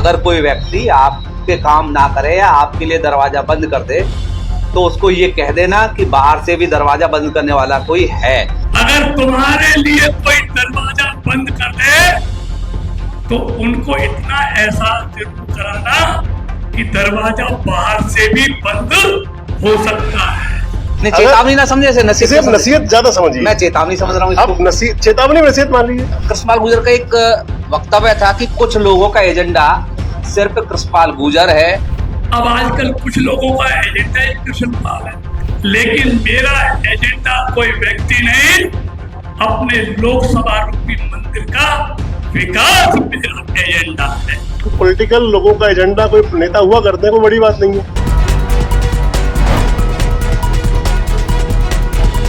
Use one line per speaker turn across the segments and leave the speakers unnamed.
अगर कोई व्यक्ति आपके काम ना करे या आपके लिए दरवाजा बंद कर दे तो उसको ये कह देना कि बाहर से भी दरवाजा बंद करने वाला कोई है।
अगर तुम्हारे लिए कोई दरवाजा बंद कर दे तो उनको इतना एहसास जरूर कराना कि दरवाजा बाहर से भी बंद हो सकता है।
नहीं, चेतावनी ना समझे, ऐसे
नसीहत नसीहत ज्यादा समझिए।
मैं चेतावनी समझ रहा हूँ
आप चेतावनी में नसीहत मान लीजिए।
कृष्णपाल गुर्जर का एक वक्तव्य था कि कुछ लोगों का एजेंडा सिर्फ कृष्णपाल गुर्जर है।
अब आजकल कुछ लोगों का एजेंडा ही कृष्णपाल है, लेकिन मेरा एजेंडा कोई व्यक्ति नहीं, अपने लोकसभा रूपी मंदिर का विकास मेरा एजेंडा है।
पॉलिटिकल लोगों का एजेंडा कोई नेता हुआ करते हैं, कोई बड़ी बात नहीं है।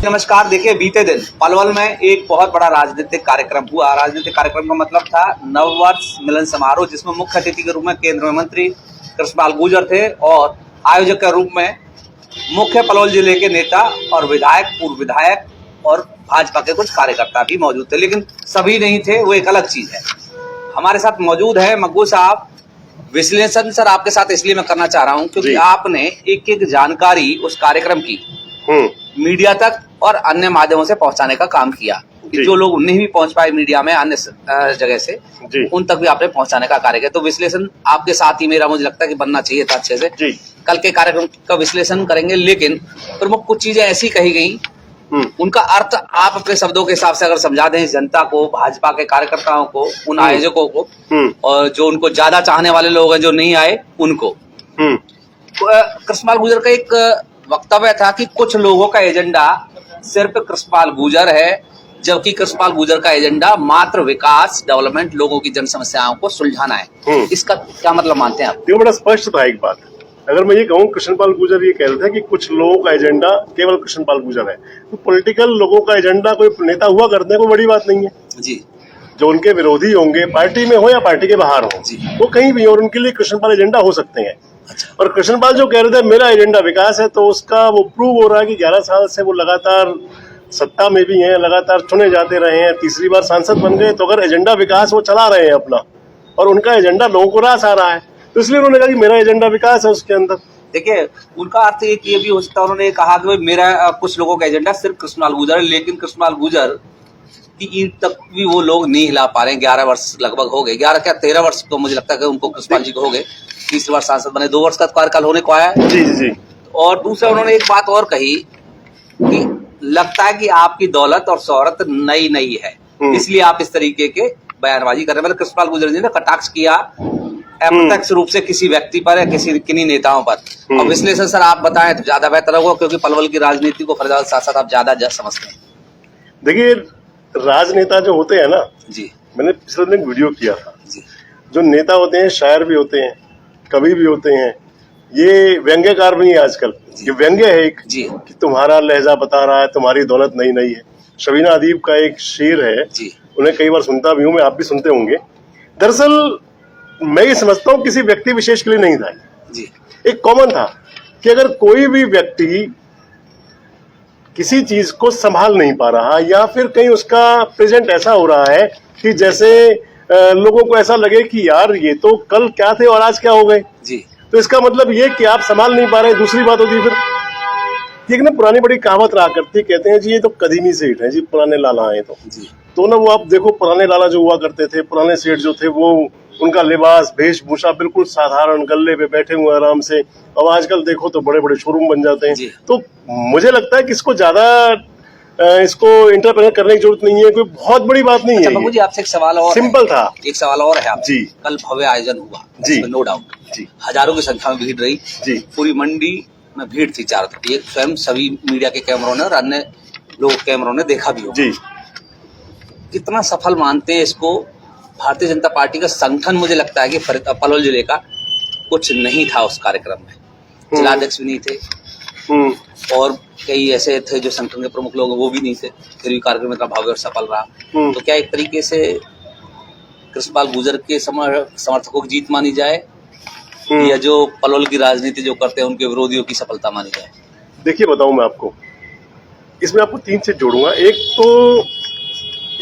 नमस्कार। देखिए, बीते दिन पलवल में एक बहुत बड़ा राजनीतिक कार्यक्रम हुआ। राजनीतिक कार्यक्रम का मतलब था नववर्ष मिलन समारोह, जिसमें मुख्य अतिथि के रूप में केंद्रीय मंत्री कृष्णपाल गुर्जर थे और आयोजक के रूप में मुख्य पलवल जिले के नेता और विधायक, पूर्व विधायक और भाजपा के कुछ कार्यकर्ता भी मौजूद थे, लेकिन सभी नहीं थे, वो एक अलग चीज है। हमारे साथ मौजूद है मग्गू साहब। विश्लेषण सर आपके साथ इसलिए मैं करना चाह रहा हूँ क्योंकि आपने एक एक जानकारी उस कार्यक्रम की मीडिया तक और अन्य माध्यमों से पहुंचाने का काम किया कि जो लोग नहीं भी पहुंच पाए मीडिया में अन्य जगह से, उन तक भी आपने पहुंचाने का कार्य किया। तो विश्लेषण आपके साथ ही मेरा मुझे लगता है कि बनना चाहिए था अच्छे से। कल के कार्यक्रम का विश्लेषण करेंगे, लेकिन प्रमुख कुछ चीजें ऐसी कही गई, उनका अर्थ आप अपने शब्दों के हिसाब से अगर समझा दें जनता को, भाजपा के कार्यकर्ताओं को, उन आयोजकों को और जो उनको ज्यादा चाहने वाले लोग हैं जो नहीं आए उनको। कृष्णपाल गुर्जर का एक वक्तव्य था कि कुछ लोगों का एजेंडा सिर्फ कृष्णपाल गुर्जर है, जबकि कृष्णपाल गुर्जर का एजेंडा मात्र विकास, डेवलपमेंट, लोगों की जन समस्याओं को सुलझाना है। इसका क्या मतलब मानते हैं आप?
देखो, बड़ा स्पष्ट था एक बात। अगर मैं ये कहूँ कृष्णपाल गुर्जर ये कह रहे थे कि कुछ लोगों का एजेंडा केवल कृष्णपाल गुर्जर है, तो पॉलिटिकल लोगों का एजेंडा कोई नेता हुआ करते हैं, कोई बड़ी बात नहीं है
जी।
जो उनके विरोधी होंगे, पार्टी में हो या पार्टी के बाहर हो, वो कहीं भी, और उनके लिए कृष्णपाल एजेंडा हो सकते हैं। और कृष्णपाल जो कह रहे थे मेरा एजेंडा विकास है, तो उसका वो प्रूव हो रहा है कि 11 साल से वो लगातार सत्ता में भी हैं, लगातार चुने जाते रहे हैं, तीसरी बार सांसद बन गए। तो अगर एजेंडा विकास वो चला रहे हैं अपना, और उनका एजेंडा लोगों को रास आ रहा है, तो इसलिए उन्होंने कहा कि मेरा एजेंडा विकास है उसके अंदर।
देखिए, उनका अर्थ एक ये भी हो सकता है, उन्होंने कहा कि मेरा कुछ लोगों का एजेंडा सिर्फ कृष्णपाल गुर्जर है, लेकिन कृष्णपाल गुर्जर की ईंट तक भी वो लोग नहीं हिला पा रहे हैं। 11 वर्ष लगभग हो गए, 11 क्या 13 वर्ष तो मुझे लगता है कि उनको कृष्णपाल जी को हो गए। 30 वर्ष सांसद बने, 2 वर्ष का कार्यकाल होने को आया है।
जी।
और दूसरा उन्होंने एक बात और कही कि लगता है कि आपकी दौलत और शोहरत नई नई है, इसलिए आप इस तरीके के बयानबाजी कर रहे हैं। मतलब कृष्णपाल गुर्जर जी ने कटाक्ष किया अप्रत्यक्ष रूप से किसी व्यक्ति पर या किन्हीं नेताओं पर। और विश्लेषण सर आप बताएं तो ज्यादा बेहतर होगा, क्योंकि पलवल की राजनीति को फरीदाबाद साथ साथ आप ज्यादा समझते हैं।
देखिए, राजनेता जो होते हैं ना
जी,
मैंने पिछले दिन एक वीडियो किया था
जी।
जो नेता होते हैं, शायर भी होते हैं, कवि भी होते हैं, ये व्यंग्यकार भी नहीं है आजकल। ये व्यंग्य है एक
जी
कि तुम्हारा लहजा बता रहा है तुम्हारी दौलत नई नई है। शबीना अदीब का एक शेर है
जी,
उन्हें कई बार सुनता भी हूँ मैं, आप भी सुनते होंगे। दरअसल मैं ये समझता हूँ किसी व्यक्ति विशेष के लिए नहीं था
जी।
एक कॉमन था कि अगर कोई भी व्यक्ति किसी चीज को संभाल नहीं पा रहा, या फिर कहीं उसका प्रेजेंट ऐसा हो रहा है कि जैसे लोगों को ऐसा लगे कि यार ये तो कल क्या थे और आज क्या हो गए
जी,
तो इसका मतलब ये कि आप संभाल नहीं पा रहे। दूसरी बात होती है फिर एक ना पुरानी बड़ी कहावत रहा करती, कहते हैं जी ये तो कदीमी सेठ है जी, पुराने लाला आए तो ना वो आप देखो पुराने लाला जो हुआ करते थे, पुराने सेठ जो थे, वो उनका लिबास, वेशभूषा बिल्कुल साधारण, गल्ले पे बैठे हुए आराम से। अब आजकल देखो तो बड़े बड़े शोरूम बन जाते हैं। तो मुझे लगता है कि इसको ज्यादा इसको इंटरप्रेट करने की जरूरत नहीं है, कोई बहुत बड़ी बात नहीं है।
मुझे आपसे एक सवाल और
सिंपल था,
एक सवाल और है आप
जी।
कल भव्य आयोजन हुआ
जी,
नो डाउट
जी,
हजारों की संख्या में भीड़ रही
जी।
पूरी मंडी में भीड़ थी चारों तरफ। एक स्वयं सभी मीडिया के कैमरों ने और अन्य लोग कैमरों ने देखा भी हो
जी।
कितना सफल मानते हैं इसको? भारतीय जनता पार्टी का संगठन मुझे लगता है कि पलवल जिले का कुछ नहीं था उस कार्यक्रम में, जिलाध्यक्ष भी नहीं थे और कई ऐसे थे जो संगठन के प्रमुख लोग वो भी नहीं थे, फिर भी कार्यक्रम इतना भव्य और सफल रहा। तो क्या एक तरीके से कृष्णपाल गुर्जर के समर्थकों की जीत मानी जाए या जो पलवल की राजनीति जो करते हैं उनके विरोधियों की सफलता मानी जाए?
देखिए बताऊं मैं आपको, इसमें आपको 3 चीज जोड़ूंगा। एक तो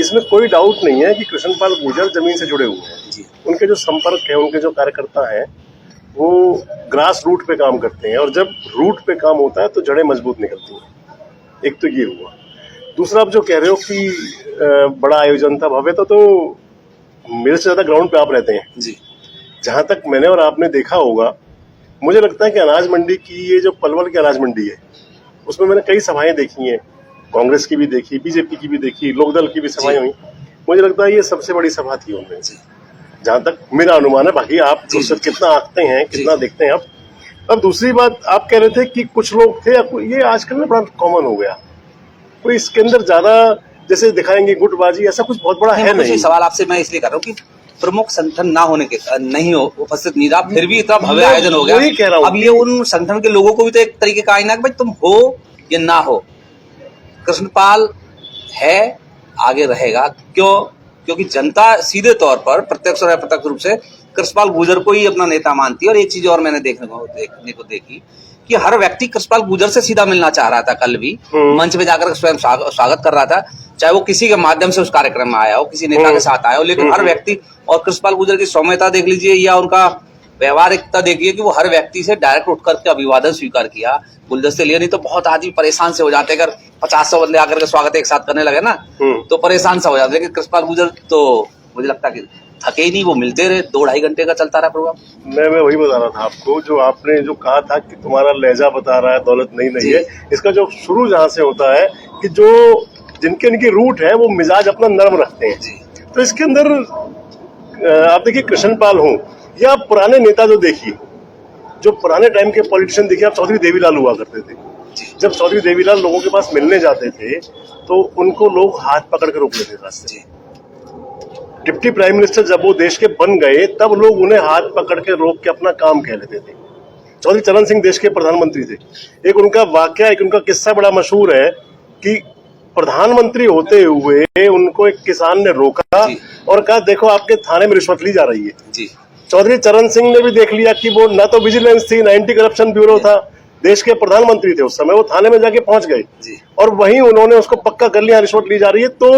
इसमें कोई डाउट नहीं है कि कृष्णपाल गुर्जर जमीन से जुड़े हुए हैं, उनके जो संपर्क है, उनके जो कार्यकर्ता हैं, वो ग्रास रूट पे काम करते हैं, और जब रूट पे काम होता है तो जड़ें मजबूत निकलती हैं। एक तो ये हुआ। दूसरा, आप जो कह रहे हो कि बड़ा आयोजन था, भव्य था, तो मेरे से ज्यादा ग्राउंड पे आप रहते हैं
जी।
जहां तक मैंने और आपने देखा होगा, मुझे लगता है कि अनाज मंडी की, ये जो पलवल की अनाज मंडी है, उसमें मैंने कई सभाएं देखी हैं, कांग्रेस की भी देखी, बीजेपी की भी देखी, लोकदल की भी सभाएं हुई। मुझे लगता है ये सबसे बड़ी सभा थी उनमें, जहां तक मेरा अनुमान है। बाकी आप कितना आंकते हैं, कितना देखते हैं आप। अब दूसरी बात, आप कह रहे थे कि कुछ लोग थे, ये आजकल ना बड़ा कॉमन हो गया, कोई इसके अंदर ज्यादा जैसे दिखाएंगे गुटबाजी, ऐसा कुछ बहुत बड़ा है नहीं।
सवाल आपसे मैं इसलिए कर रहा हूँ कि प्रमुख संगठन ना होने के नहीं हो उपस्थित नहीं रहा, फिर भी इतना भव्य आयोजन हो गया।
वही कह रहा हूँ,
अब ये उन संगठन के लोगों को भी तो एक तरीके का आईना है कि भाई तुम हो या ना हो, कृष्णपाल है, आगे रहेगा। क्योंकि जनता सीधे तौर पर प्रत्यक्ष और अप्रत्यक्ष रूप से कृष्णपाल गुर्जर को ही अपना नेता मानती है। और एक चीज और मैंने देखने को देखी कि हर व्यक्ति कृष्णपाल गुर्जर से सीधा मिलना चाह रहा था। कल भी मंच पे जाकर स्वयं स्वागत कर रहा था, चाहे वो किसी के माध्यम से उस कार्यक्रम में आया हो, किसी नेता के साथ आया हो, लेकिन हर व्यक्ति, और कृष्णपाल गुर्जर की सौम्यता देख लीजिए या उनका व्यवहारिकता देखिए कि वो हर व्यक्ति से डायरेक्ट उठकर के अभिवादन स्वीकार किया, गुलदस्ते लिए। नहीं तो बहुत आदमी परेशान से हो जाते, अगर 50-100 बंदे आकर के स्वागत एक साथ करने लगे ना तो परेशान सा हो जाते। लेकिन कृष्णपाल गुर्जर तो मुझे लगता है कि थके ही नहीं, वो मिलते रहे, 2-2.5 घंटे का चलता रहा प्रोग्राम।
मैं वही बता रहा था आपको, जो आपने जो कहा था कि तुम्हारा लहजा बता रहा है, दौलत नहीं है, इसका जो शुरू जहाँ से होता है कि जो जिनके इनकी रूट है वो मिजाज अपना नरम रखते हैं। तो इसके अंदर आप देखिए, कृष्णपाल हो या पुराने नेता जो देखिए, जो पुराने टाइम के पॉलिटिशियन देखिए, आप चौधरी देवीलाल हुआ करते थे। जब चौधरी देवीलाल लोगों के पास मिलने जाते थे तो उनको लोग हाथ पकड़ के रोक लेते थे रास्ते। डिप्टी प्राइम मिनिस्टर जब वो देश के बन गए, तब लोग उन्हें हाथ पकड़ के रोक के अपना काम कह लेते थे। चौधरी चरण सिंह देश के प्रधानमंत्री थे। एक उनका वाकया, एक उनका किस्सा बड़ा मशहूर है कि प्रधानमंत्री होते हुए उनको एक किसान ने रोका और कहा, देखो आपके थाने में रिश्वत ली जा रही है। चौधरी चरण सिंह ने भी देख लिया कि वो न तो विजिलेंस थी, न एंटी करप्शन ब्यूरो था, देश के प्रधानमंत्री थे उस समय, वो थाने में जाके पहुंच गए और वहीं उन्होंने उसको पक्का कर लिया, रिश्वत ली जा रही है। तो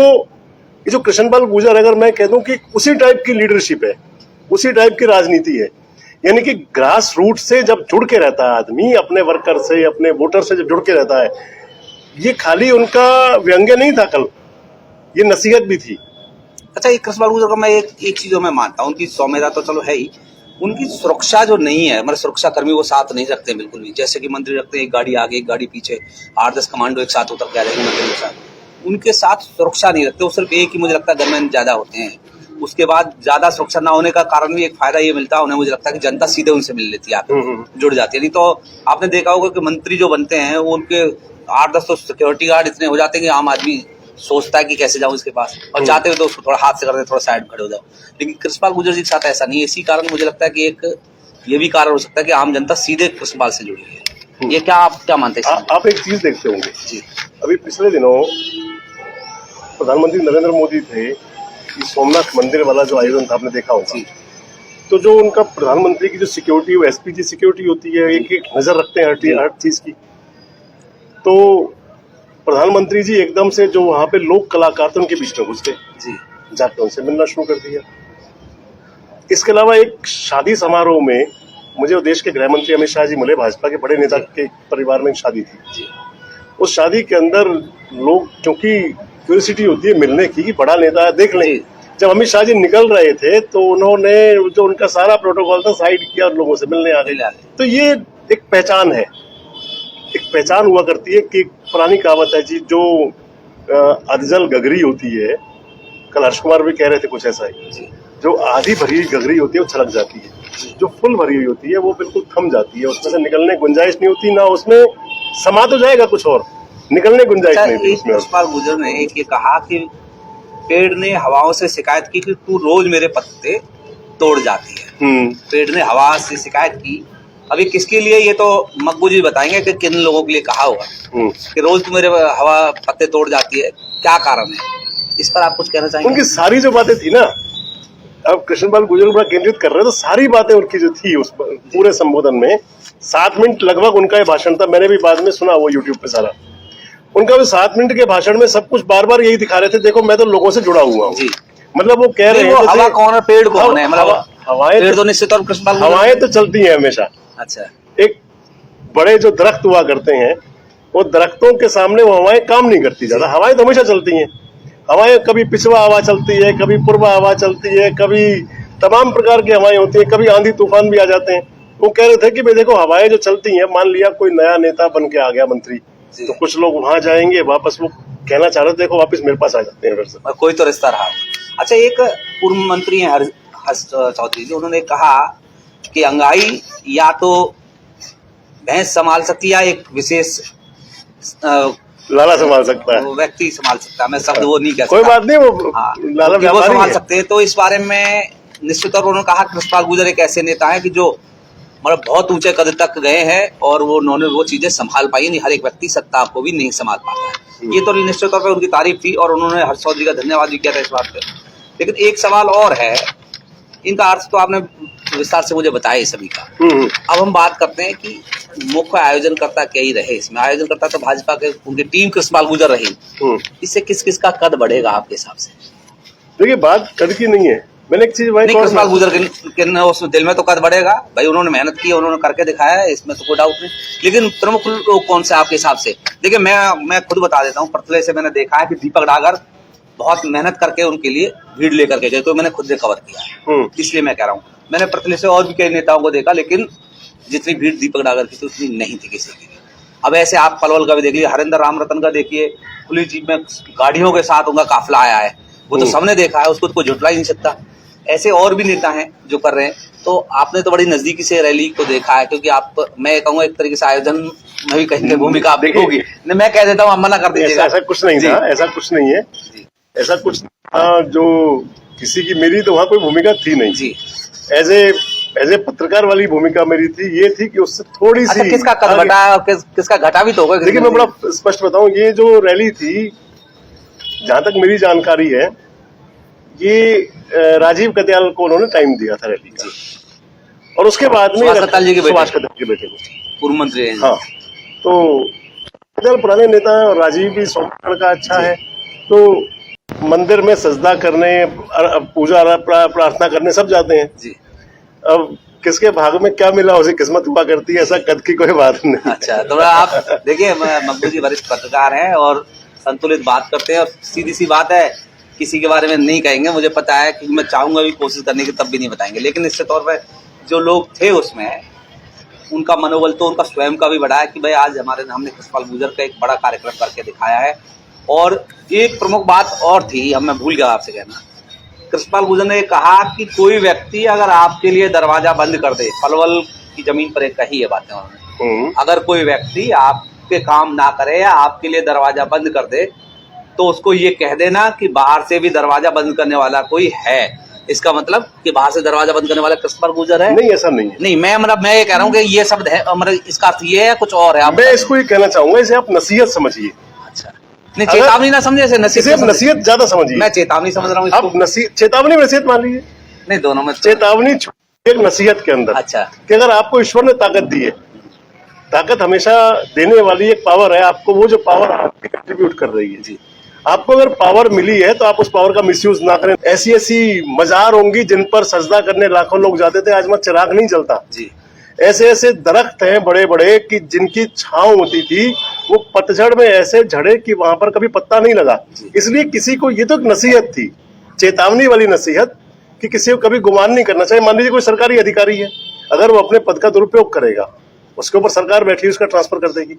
ये जो कृष्णपाल गुर्जर, अगर मैं कह दूं कि उसी टाइप की लीडरशिप है, उसी टाइप की राजनीति है, यानी कि ग्रास रूट से जब जुड़ के रहता है आदमी, अपने वर्कर से, अपने वोटर से जब जुड़ के रहता है, ये खाली उनका व्यंग्य नहीं था कल, ये नसीहत भी थी।
अच्छा, ये कृष्णपाल गुर्जर का मैं एक चीज मैं मानता हूँ, उनकी सौम्यता तो चलो है ही, उनकी सुरक्षा जो नहीं है, हमारे सुरक्षा कर्मी वो साथ नहीं रखते बिल्कुल भी। जैसे कि मंत्री रखते हैं, एक गाड़ी आगे एक गाड़ी पीछे, 8-10 कमांडो एक साथ उतर के आ जाएंगे मंत्री के साथ, उनके साथ सुरक्षा नहीं रखते। वो सिर्फ एक ही, मुझे लगता है गनमैन ज्यादा होते हैं। उसके बाद ज्यादा सुरक्षा ना होने का कारण भी एक फायदा ये मिलता है उन्हें, मुझे लगता है कि जनता सीधे उनसे मिल लेती है, जुड़ जाती है। नहीं तो आपने देखा होगा कि मंत्री जो बनते हैं वो उनके 8-10 तो सिक्योरिटी गार्ड इतने हो जाते हैं कि आम आदमी सोचता है कि कैसे जाऊं इसके पास, और चाहते हो तो उसको थोड़ा हाथ से करते, थोड़ा साइड खड़े हो जाओ। लेकिन कृष्णपाल गुर्जर जी के साथ ऐसा नहीं है। इसी कारण मुझे लगता है कि एक ये भी कारण हो सकता है कि आम जनता सीधे कृष्णपाल से जुड़ी है। ये क्या आप क्या मानते हैं?
आप एक चीज देखते होंगे जी, अभी पिछले दिनों प्रधानमंत्री नरेंद्र मोदी थे, कि सोमनाथ मंदिर वाला जो आयोजन था, आपने देखा होगा। तो जो उनका प्रधानमंत्री की जो सिक्योरिटी, वो एसपीजी सिक्योरिटी होती है, एक नजर रखते हैं हर चीज की। तो प्रधानमंत्री जी एकदम से जो वहां पे लोक कलाकार थे उनके बीच में घुस गए, जाकर उनसे मिलना शुरू कर दिया। इसके अलावा एक शादी समारोह में मुझे देश के गृह मंत्री अमित शाह जी मिले, भाजपा के बड़े नेता के परिवार में एक शादी थी। उस शादी के अंदर लोग, क्योंकि क्यूरियोसिटी होती है मिलने की कि बड़ा नेता है, देख लें। जब अमित शाह जी निकल रहे थे तो उन्होंने जो उनका सारा प्रोटोकॉल था साइड किया और लोगों से मिलने आ गए। तो ये एक पहचान है, एक पहचान हुआ करती है कि पुरानी कहावत है जी, जो अधजल गगरी होती है, कल हर्ष कुमार भी कह रहे थे कुछ ऐसा ही, जो आधी भरी हुई गगरी होती है वो छलक जाती है, जो फुल भरी हुई होती है वो बिल्कुल थम जाती है, उसमें से निकलने गुंजाइश नहीं होती, ना उसमें समा तो जाएगा कुछ और, निकलने गुंजाइश नहीं थी उसमें।
कृष्णपाल गुर्जर ने एक ये कहा कि पेड़ ने हवाओं से शिकायत की कि तू रोज मेरे पत्ते तोड़ जाती है। पेड़ ने हवा से शिकायत की। अभी किसके लिए, ये तो मकबू जी बताएंगे कि किन लोगों के लिए कहा होगा कि रोज तू मेरे हवा पत्ते तोड़ जाती है, क्या कारण है? इस पर आप कुछ कहना चाहेंगे?
उनकी सारी जो बातें थी ना, अब कृष्णपाल गुर्जर को बड़ा केंद्रित कर रहे हैं, तो सारी बातें उनकी जो थी उस पूरे संबोधन में 7 मिनट लगभग उनका ये भाषण था। मैंने भी बाद में सुना वो यूट्यूब पे सारा उनका। वो 7 मिनट के भाषण में सब कुछ बार बार यही दिखा रहे थे, देखो मैं तो लोगों से जुड़ा हुआ हूँ, मतलब वो कह रहे
नहीं,
हैं
वो
जैसे-
हवा कौन है पेड़ कौन है, मतलब
हवाएं
पेड़ तो निश्चित और कृष्णपाल
हवाएं तो चलती हैं हमेशा।
अच्छा
एक बड़े जो दरख्त हुआ करते हैं, वो दरख्तों के सामने वो हवाएं काम नहीं करती ज्यादा। हवाएं तो हमेशा चलती हैं। हवाएं कभी पिछवा हवा चलती है, कभी पूर्व हवा चलती है, कभी तमाम प्रकार की हवाएं होती हैं, कभी आंधी तूफान भी आ जाते हैं। वो कह रहे थे कि भाई देखो हवाएं जो चलती हैं, मान लिया कोई नया नेता बन के आ गया मंत्री,
जी।
तो कुछ लोग वहां जाएंगे, वापस वो कहना चाह रहे थे देखो वापस मेरे पास आ जाते हैं फिर से।
और कोई तो रिश्ता रहा। अच्छा, एक पूर्व मंत्री हैं हर्ष चौधरी जी, उन्होंने कहा कि अंगाई या तो भैंस संभाल सकती है या एक विशेष
लाला संभाल सकता है,
व्यक्ति संभाल सकता है। मैं शब्द वो नहीं कह सकता।
कोई बात नहीं, वो
हाँ,
लाला
क्योंकि वो
व्यापारी
संभाल
है।
सकते हैं। तो इस बारे में निश्चित तौर पर उन्होंने कहा कृष्णपाल गुर्जर एक ऐसे नेता हैं कि जो मतलब बहुत ऊंचे कद तक गए हैं और वो उन्होंने वो चीजें संभाल पाई। नहीं हर एक व्यक्ति सत्ता को भी नहीं संभाल पाता है। ये तो निश्चित तौर पर उनकी तारीफ थी और उन्होंने हर्ष चौधरी का धन्यवाद भी किया था इस बात पे। लेकिन एक सवाल और है, इनका अर्थ तो आपने विस्तार से मुझे बताया सभी का। अब हम बात करते हैं कि मुख्य आयोजनकर्ता क्या ही रहे इसमें। आयोजनकर्ता तो भाजपा के उनकी टीम कृष्णपाल गुर्जर रही। इससे किस किस का कद बढ़ेगा आपके हिसाब से?
देखिए बात कद की नहीं है। मैंने एक चीज भाई
नहीं, कृष्णपाल गुर्जर के उसमें दिल में तो कद बढ़ेगा भाई, उन्होंने मेहनत की, उन्होंने करके दिखाया है, इसमें तो कोई डाउट नहीं। लेकिन प्रमुख लोग कौन से आपके हिसाब से? देखिए मैं खुद बता देता हूँ, परतले से मैंने देखा है कि दीपक डागर बहुत मेहनत करके उनके लिए भीड़ लेकर के गए, तो मैंने खुद से कवर किया है, इसलिए मैं कह रहा हूँ। मैंने परतले से और भी कई नेताओं को देखा, लेकिन जितनी भीड़ दीपक डागर की थी उतनी नहीं थी किसी की। अब ऐसे आप पलवल का भी देख लीजिए, हरिंदर रामरतन का देखिए, खुली जीप में गाड़ियों के साथ उनका काफिला आया है, वो तो सबने देखा है, उसको तो कोई झुटला ही नहीं सकता। ऐसे और भी नेता हैं जो कर रहे हैं। तो आपने तो बड़ी नजदीकी से रैली को देखा है, क्योंकि आप, मैं कहूँगा एक तरीके से आयोजन में भी कहीं भूमिका आपकी होगी। नहीं, मैं कह देता हूँ, आप मना कर दीजिएगा।
ऐसा कुछ नहीं था, ऐसा कुछ नहीं है, ऐसा कुछ जो किसी की मेरी तो वहाँ कोई भूमिका थी नहीं
जी।
एज ए पत्रकार वाली भूमिका मेरी थी, ये थी कि उससे थोड़ी सी
किसका कद घटा और किसका घटा भी तो होगा।
देखिए मैं बड़ा स्पष्ट बताऊं, ये जो रैली थी जहां तक मेरी जानकारी है, ये राजीव कत्याल को उन्होंने टाइम दिया था रैली का, और उसके बाद में
सुभाष कत्याल जी के
बेटे को
पूर्व मंत्री हैं।
हाँ, तो कत्याल पुराने नेता है और राजीव भी सोमवार का अच्छा है, तो मंदिर में सजदा करने, पूजा प्रार्थना करने सब जाते हैं
जी।
अब किसके भाग में क्या मिला उसे किस्मत हुआ करती है, ऐसा कद की कोई बात नहीं।
अच्छा, तो आप देखिए, मकबूल जी वरिष्ठ पत्रकार हैं और संतुलित बात करते हैं, और सीधी सी बात है, किसी के बारे में नहीं कहेंगे, मुझे पता है कि मैं चाहूंगा भी कोशिश करने की, तब भी नहीं बताएंगे। लेकिन निश्चित तौर पर जो लोग थे उसमें, उनका मनोबल तो उनका स्वयं का भी बढ़ा है कि भाई आज हमने कृष्णपाल गुर्जर का एक बड़ा कार्यक्रम करके दिखाया है। और एक प्रमुख बात और थी, मैं भूल गया आपसे कहना, कृष्णपाल गुर्जर ने कहा कि कोई व्यक्ति अगर आपके लिए दरवाजा बंद कर दे, पलवल की जमीन पर एक कही है बातें उन्होंने, अगर कोई व्यक्ति आपके काम ना करे या आपके लिए दरवाजा बंद कर दे, तो उसको ये कह देना कि बाहर से भी दरवाजा बंद करने वाला कोई है। इसका मतलब कि बाहर से दरवाजा बंद करने वाला कृष्णपाल गुर्जर है?
नहीं, ऐसा नहीं है।
नहीं, मैं ये कह रहा हूँ कि ये शब्द है, मतलब इसका अर्थ ये है कुछ और है।
मैं इसको ये कहना चाहूंगा, इसे आप नसीहत समझिए।
अच्छा, नहीं, चेतावनी ना समझे,
नसीहत ज्यादा समझिए।
मैं चेतावनी समझ रहा हूँ
आप चेतावनी में नसीहत मान लीजिए।
नहीं, दोनों में
चेतावनी एक नसीहत के अंदर।
अच्छा,
कि अगर आपको ईश्वर ने ताकत दी है, ताकत हमेशा देने वाली एक पावर है, आपको वो जो पावर आपकी कंट्रीब्यूट कर रही है, जी, आपको अगर पावर मिली है तो आप उस पावर का मिसयूज ना करें। ऐसी ऐसी मजार होंगी जिन पर सजदा करने लाखों लोग जाते थे, आज मत चिराग नहीं जलता जी। ऐसे ऐसे दरख्त हैं बड़े बड़े कि जिनकी छांव होती थी, वो पतझड़ में ऐसे झड़े कि वहां पर कभी पत्ता नहीं लगा। इसलिए किसी को, ये तो एक नसीहत थी, चेतावनी वाली नसीहत, कि किसी को कभी गुमान नहीं करना चाहिए। मान लीजिए कोई सरकारी अधिकारी है, अगर वो अपने पद का दुरुपयोग करेगा, उसके ऊपर सरकार बैठी उसका ट्रांसफर कर देगी,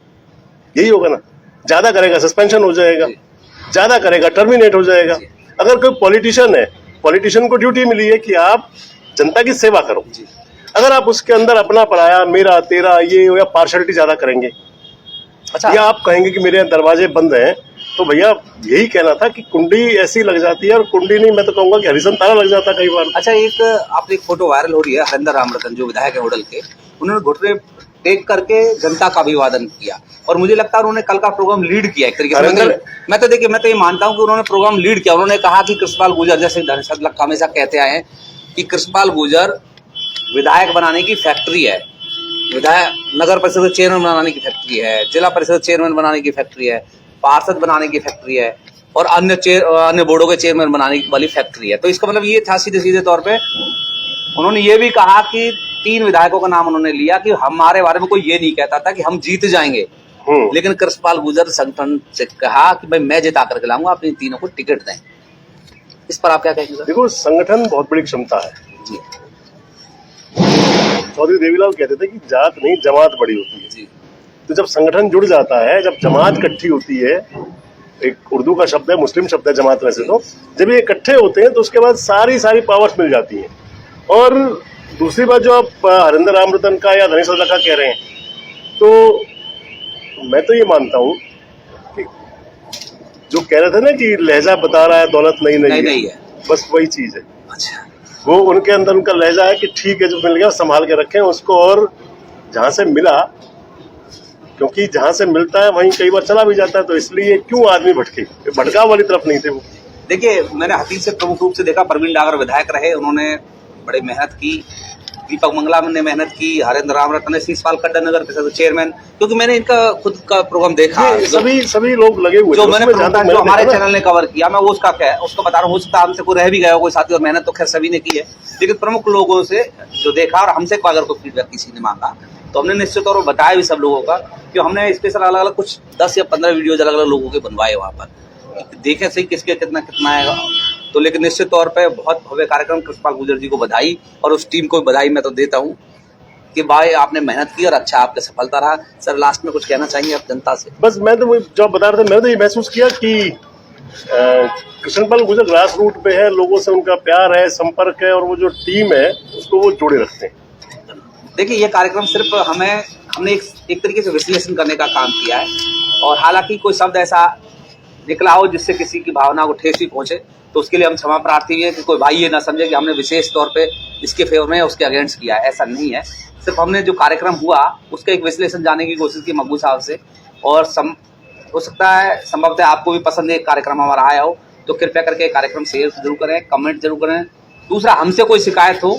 यही होगा ना। ज्यादा करेगा सस्पेंशन हो जाएगा, ज्यादा करेगा टर्मिनेट हो जाएगा। अगर कोई पॉलिटिशियन है, पॉलिटिशियन को ड्यूटी मिली है कि आप जनता की सेवा करो, अगर आप उसके अंदर अपना पराया, मेरा तेरा, ये या पार्शलिटी ज्यादा करेंगे, अच्छा, या आप कहेंगे कि मेरे दरवाजे बंद हैं, तो भैया यही कहना था कि कुंडी ऐसी लग जाती है, और कुंडी नहीं, मैं तो कहूंगा कि हरिसन तारा लग जाता कई बार।
अच्छा, एक आपने एक फोटो वायरल हो रही है, हरिंदर रामरतन जो विधायक है होडल के, उन्होंने घुटने टेक करके जनता का अभिवादन किया, और मुझे लगता है उन्होंने कल का प्रोग्राम लीड किया एक तरीके से। मैं तो ये मानता हूँ कि उन्होंने प्रोग्राम लीड किया। उन्होंने कहा कि कृष्णपाल गुर्जर, जैसे धनसद लक्का हमेशा कहते आए हैं कि कृष्णपाल गुर्जर विधायक बनाने की फैक्ट्री है, विधायक नगर परिषद चेयरमैन बनाने की फैक्ट्री है, जिला परिषद चेयरमैन बनाने की फैक्ट्री है, पार्षद बनाने की फैक्ट्री है, और अन्य बोर्डों के चेयरमैन बनाने वाली फैक्ट्री है। तो इसका मतलब ये था सीधे सीधे तौर पे उन्होंने ये भी कहा कि 3 विधायकों का नाम उन्होंने लिया कि हमारे बारे में कोई ये नहीं कहता था कि हम जीत जाएंगे, लेकिन कृष्णपाल गुर्जर संगठन से कहा कि भाई मैं जिता करके लाऊंगा, अपनी तीनों को टिकट दें। इस पर आप क्या कहेंगे सर?
देखो, संगठन बहुत बड़ी क्षमता है
जी।
चौधरी देवीलाल कहते थे कि जात नहीं जमात बड़ी होती है
जी।
तो जब संगठन जुड़ जाता है, जब जमात इकट्ठी होती है, एक उर्दू का शब्द है, मुस्लिम शब्द है जमात वैसे तो, जब ये इकट्ठे होते हैं तो उसके बाद सारी पावर्स मिल जाती हैं। और दूसरी बात जो आप हरिंदर रामरतन का या धनीश का कह रहे हैं, तो मैं तो ये मानता हूँ कि जो कह रहे थे ना कि लहजा बता रहा है दौलत नहीं है, बस वही चीज है।
अच्छा,
वो उनके अंदर उनका लहजा है कि ठीक है जो मिल गया संभाल के रखें उसको, और जहां से मिला, क्योंकि जहां से मिलता है वहीं कई बार चला भी जाता है, तो इसलिए क्यों आदमी भटके, भटकाव वाली तरफ नहीं थे वो।
देखिए, मैंने हतीज से प्रमुख रूप से देखा, परवीन डागर विधायक रहे, उन्होंने बड़ी मेहनत की, दीपक मंगला ने मेहनत की, हरेंद्र रामरतन ने, शीशपाल खड्डा नगर परिषद चेयरमैन, क्योंकि मैंने इनका खुद का प्रोग्राम देखा,
सभी लोग लगे हुए
जो मैंने जो हमारे चैनल ने कवर किया, मैं वो उसका बता रहा हूँ। हो सकता है हमसे कोई रह भी गया हो कोई साथी, और मेहनत तो खैर सभी ने की है, लेकिन प्रमुख लोगों से जो देखा और हमसे अगर कोई फीडबैक किसी ने मांगा तो हमने निश्चित तौर पर बताया भी सब लोगों का कि हमने स्पेशल अलग अलग कुछ 10 या 15 वीडियोज अलग अलग लोगों के बनवाए वहाँ पर, देखें सही किसके कितना आएगा। तो लेकिन निश्चित तौर पे बहुत भव्य कार्यक्रम, कृष्णपाल गुर्जर जी को बधाई और उस टीम को बधाई मैं तो देता हूँ कि भाई आपने मेहनत की और अच्छा आपका सफलता रहा। सर, लास्ट में कुछ कहना चाहिए आप जनता से?
बस मैं तो जो बता रहे थे, मैंने तो ये महसूस किया कि कृष्णपाल गुर्जर ग्रास रूट पे है, लोगों से उनका प्यार है, संपर्क है, और वो जो टीम है उसको वो जोड़े रखते हैं।
देखिए, ये कार्यक्रम सिर्फ हमने एक तरीके से विश्लेषण करने का काम किया है, और हालांकि कोई शब्द ऐसा निकला हो जिससे किसी की भावना को ठेस भी पहुंचे तो उसके लिए हम क्षमा प्रार्थी हैं कि कोई भाई ये ना समझे कि हमने विशेष तौर पे इसके फेवर में या उसके अगेंस्ट किया है, ऐसा नहीं है। सिर्फ हमने जो कार्यक्रम हुआ उसका एक विश्लेषण जानने की कोशिश की मकबूल साहब से, और हो सकता है संभवतः आपको भी पसंद एक कार्यक्रम हमारा आया हो, तो कृपया करके कार्यक्रम शेयर जरूर करें, कमेंट जरूर करें। दूसरा, हमसे कोई शिकायत हो,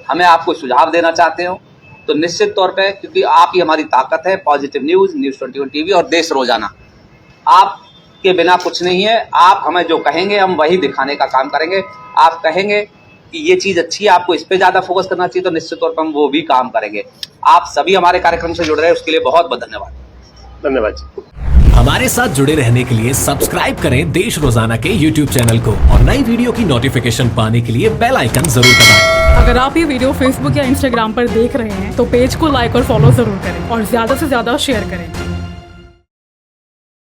हमें आप कोई सुझाव देना चाहते हो तो निश्चित तौर पे, क्योंकि आप ही हमारी ताकत है, पॉजिटिव न्यूज़ 21 टीवी और देश रोजाना, आप के बिना कुछ नहीं है। आप हमें जो कहेंगे हम वही दिखाने का काम करेंगे। आप कहेंगे कि ये चीज़ अच्छी है, आपको इस पे ज़्यादा फोकस करना चाहिए, तो निश्चित तौर पर हम वो भी काम करेंगे। आप सभी हमारे कार्यक्रम से जुड़ रहे हैं, उसके लिए बहुत बहुत धन्यवाद।
धन्यवाद।
हमारे साथ जुड़े रहने के लिए सब्सक्राइब करें देश रोजाना के YouTube चैनल को, और नई वीडियो की नोटिफिकेशन पाने के लिए बेल आइकन जरूर दबाएं।
अगर आप ये वीडियो Facebook या Instagram पर देख रहे हैं तो पेज को लाइक और फॉलो जरूर करें और ज्यादा से ज्यादा शेयर करें।